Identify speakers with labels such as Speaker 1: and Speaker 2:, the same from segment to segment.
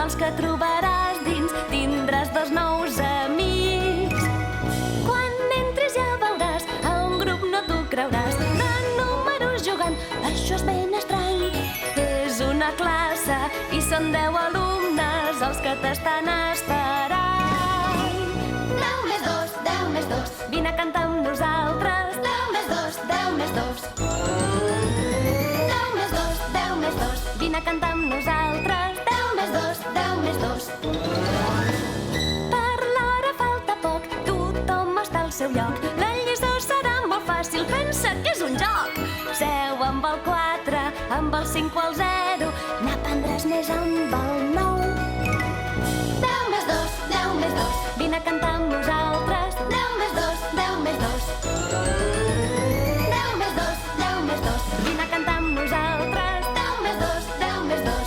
Speaker 1: els que trobaràs dins. Tindràs 2 nous amics. Quan entris ja veuràs, a un grup no t'ho creuràs. De números jugant, això és ben estrany. És una classe i són 10 alumnes els que t'estan esperant. 10 més 2, 10 més 2, vine a cantar amb nosaltres. 10 més 2, 10 més 2. 10 més 2, 10 més 2, vine a cantar amb nosaltres. 10 més 2, 10 més 2. Per l'hora falta poc, tothom està al seu lloc. La lliçó serà molt fàcil, pensa que és un joc. Seu amb el 4, amb el 5 o el 0, n'aprendràs més amb el 9. 10 més 2, 10 més 2, vine a cantar amb nosaltres. 10 més 2, 10 més 2. 10 més 2, 10 més 2, vine a cantar amb nosaltres. 10 més 2, 10 més 2.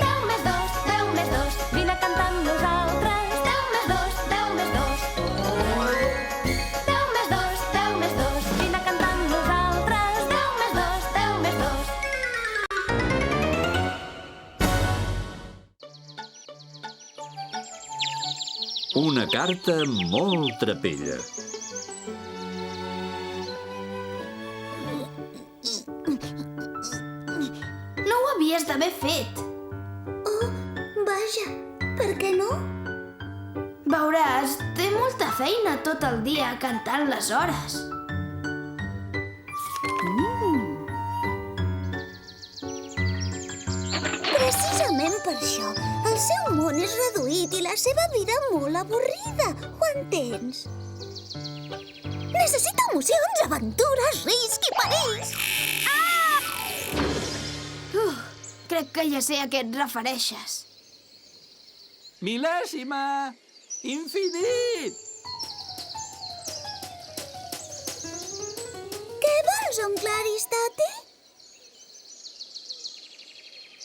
Speaker 1: 10 més 2, 10 més 2, vine a cantar amb nosaltres. 10 més 2, 10 més 2. 10 més 2, 10 més 2, vine a cantar amb nosaltres. 10 més 2, 10 més 2.
Speaker 2: Una carta molt trapella.
Speaker 3: No ho havies d'haver fet.
Speaker 4: Oh, vaja, per què no?
Speaker 3: Veuràs, té molta feina tot el dia cantant les hores.
Speaker 4: Precisament per això. El seu món és reduït i la seva vida molt avorrida. Ho entens? Necessita emocions, aventures, risc i perills.
Speaker 3: Crec que ja sé a què et refereixes.
Speaker 2: Mil·lèsima! Infinit!
Speaker 4: Què vols, oncle Aristòtil?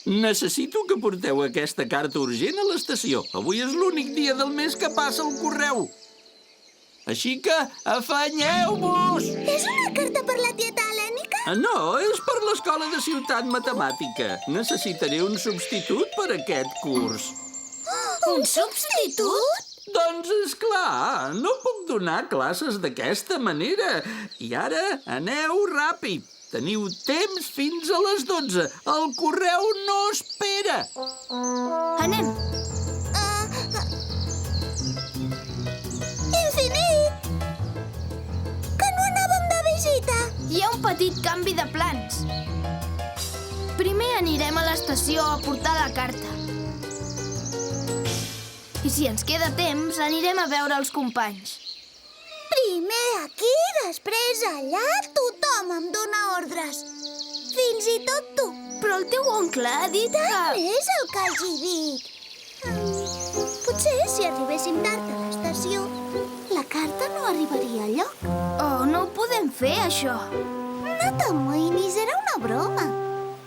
Speaker 2: Necessito que porteu aquesta carta urgent a l'estació. Avui és l'únic dia del mes que passa el correu. Així que afanyeu-vos!
Speaker 4: És una carta per la tieta Helènica?
Speaker 2: No, és per l'escola de Ciutat Matemàtica. Necessitaré un substitut per aquest curs.
Speaker 3: Un substitut?
Speaker 2: Doncs, és clar, no puc donar classes d'aquesta manera. I ara, aneu ràpid. Teniu temps fins a les 12. El correu no espera.
Speaker 3: Anem.
Speaker 4: Infinit! Que no anàvem de visita?
Speaker 3: Hi ha un petit canvi de plans. Primer anirem a l'estació a portar la carta. I si ens queda temps, anirem a veure els companys.
Speaker 4: Primer aquí, després allà, tothom em dóna ordres. Fins i tot tu.
Speaker 3: Però el teu oncle ha dit que...
Speaker 4: Tant és el que hagi dit. Potser si arribéssim tard a l'estació, la carta no arribaria enlloc.
Speaker 3: Oh, no ho podem fer, això.
Speaker 4: No t'amoïnis, era una broma.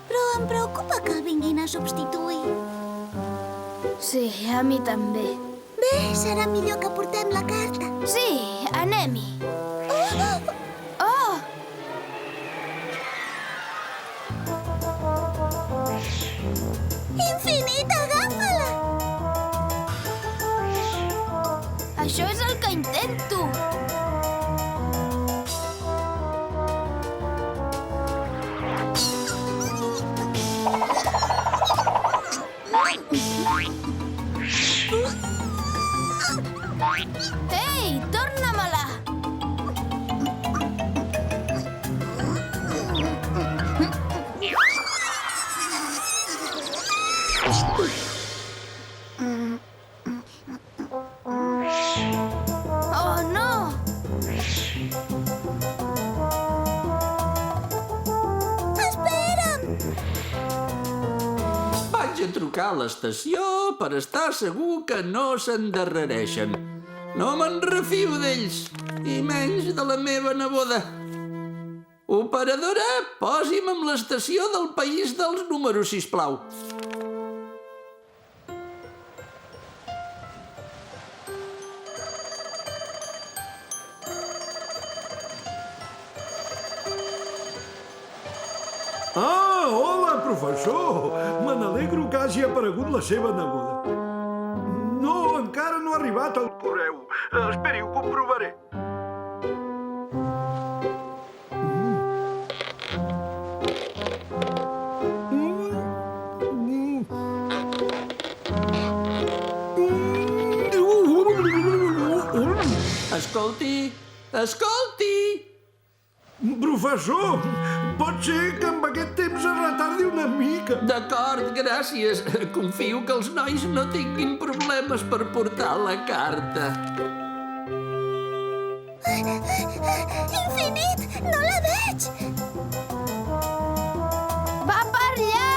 Speaker 4: Però em preocupa que el vinguin a substituir.
Speaker 3: Sí, a mi també.
Speaker 4: Bé, serà millor que portem la carta.
Speaker 3: Sí, anem-hi. Oh!
Speaker 4: Infinit, agafa-la!
Speaker 3: Això és el que intento. Ei, torna-me-la! Oh, no!
Speaker 4: Espera'm!
Speaker 2: Vaig a trucar a l'estació per estar segur que no s'endarrereixen. No me'n refio d'ells, i menys de la meva neboda. Operadora, posi'm amb l'estació del País dels Números, sisplau.
Speaker 5: Ah, hola, professor! Me n'alegro que hagi aparegut la seva neboda. No, encara no ha arribat el correu. Esperi, ho comprovaré.
Speaker 2: Escolti, escolti!
Speaker 5: Professor, pot ser que amb aquest temps es retardi una mica.
Speaker 2: D'acord, gràcies. Confio que els nois no tinguin problemes per portar la carta.
Speaker 4: Infinit! No la veig!
Speaker 3: Va per allà!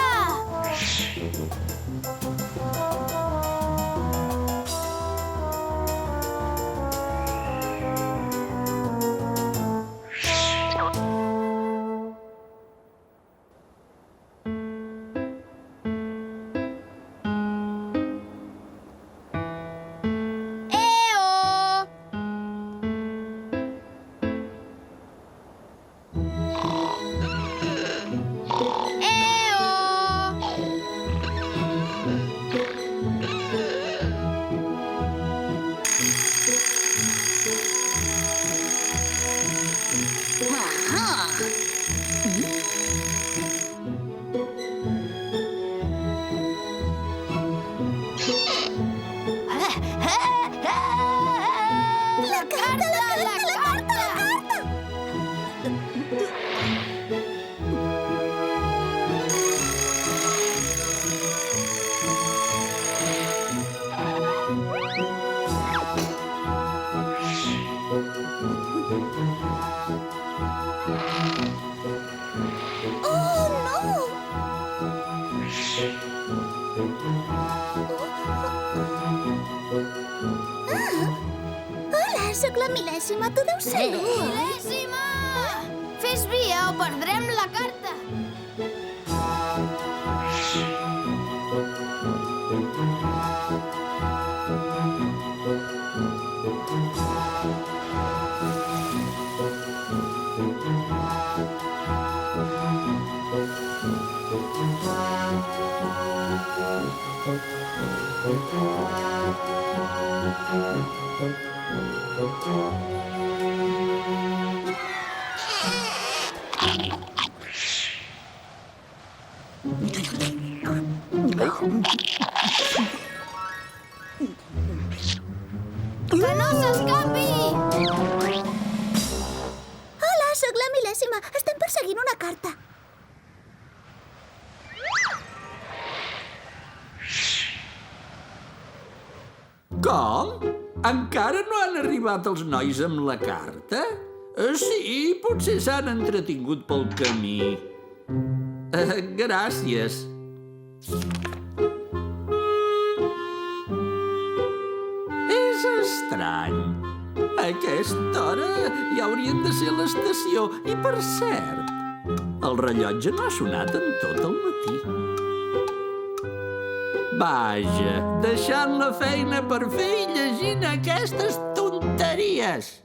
Speaker 4: Hola, sóc la Mil·lèsima. Tu deus ser tu.
Speaker 3: Mil·lèsima! Fes via o perdrem la carta. Que no s'escapi!
Speaker 4: Hola, sóc la Mil·lèsima. Estem perseguint una carta.
Speaker 2: Com? Encara no han arribat els nois amb la carta? Sí, potser s'han entretingut pel camí. Gràcies. És estrany. A aquesta hora ja haurien de ser a l'estació. I, per cert, el rellotge no ha sonat en tot el matí. Vaja, deixant la feina per fer i llegint aquestes tonteries.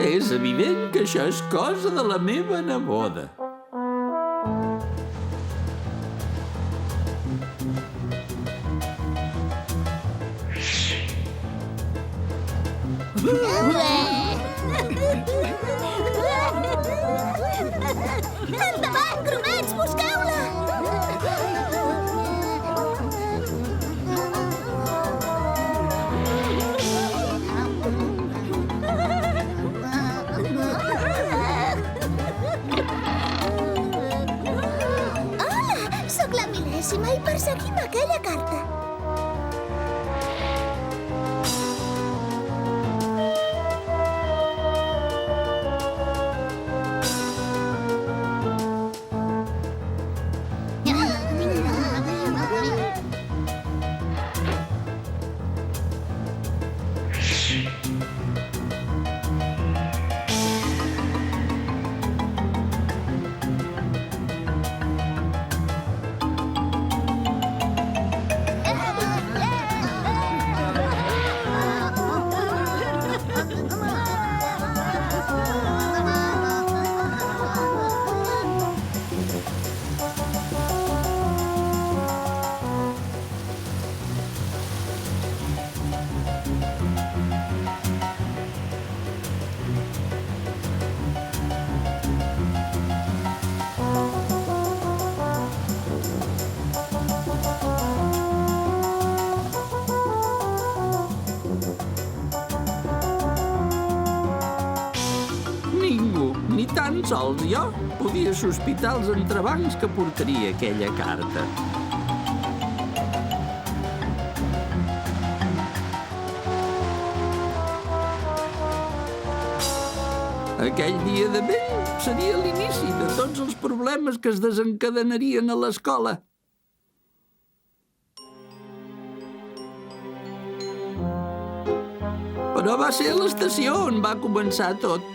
Speaker 2: És evident que això és cosa de la meva neboda.
Speaker 4: Endavant, grumets, busqueu-la! Hola, sóc la Mil·lèsima i perseguim aquella carta.
Speaker 2: Ni tan sols jo podia sospitar els entrebancs que portaria aquella carta. Aquell dia de vent seria l'inici de tots els problemes que es desencadenarien a l'escola. Però va ser a l'estació on va començar tot.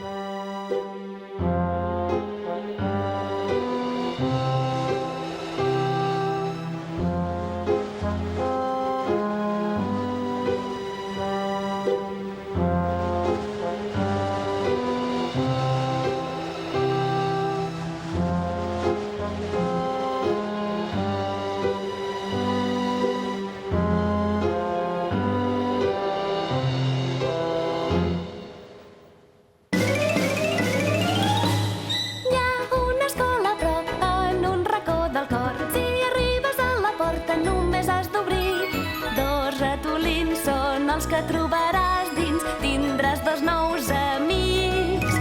Speaker 1: Que trobaràs dins, tindràs 2 nous amics.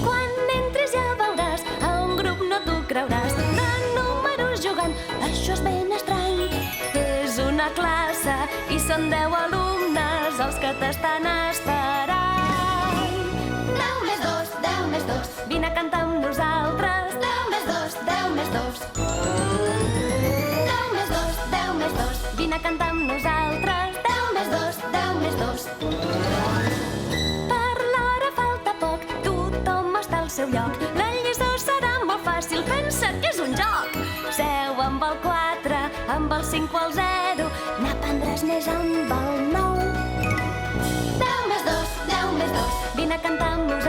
Speaker 1: Quan entris ja veuràs, a un grup no t'ho creuràs, de números jugant, això és ben estrany. És una classe i són 10 alumnes els que t'estan esperant. 10 més 2, 10 més 2, vine a cantar amb nosaltres. 10 més 2, 10 més 2. 10 més 2, 10 més 2, vine a cantar amb nosaltres. 10 més 2. Per l'hora falta poc, tothom està al seu lloc. La lliçó serà molt fàcil, pensa que és un joc. Seu amb el 4, amb el 5 o el 0, n'aprendràs més amb el 9. 10 més 2, 10 més 2, vine a cantar amb nosaltres.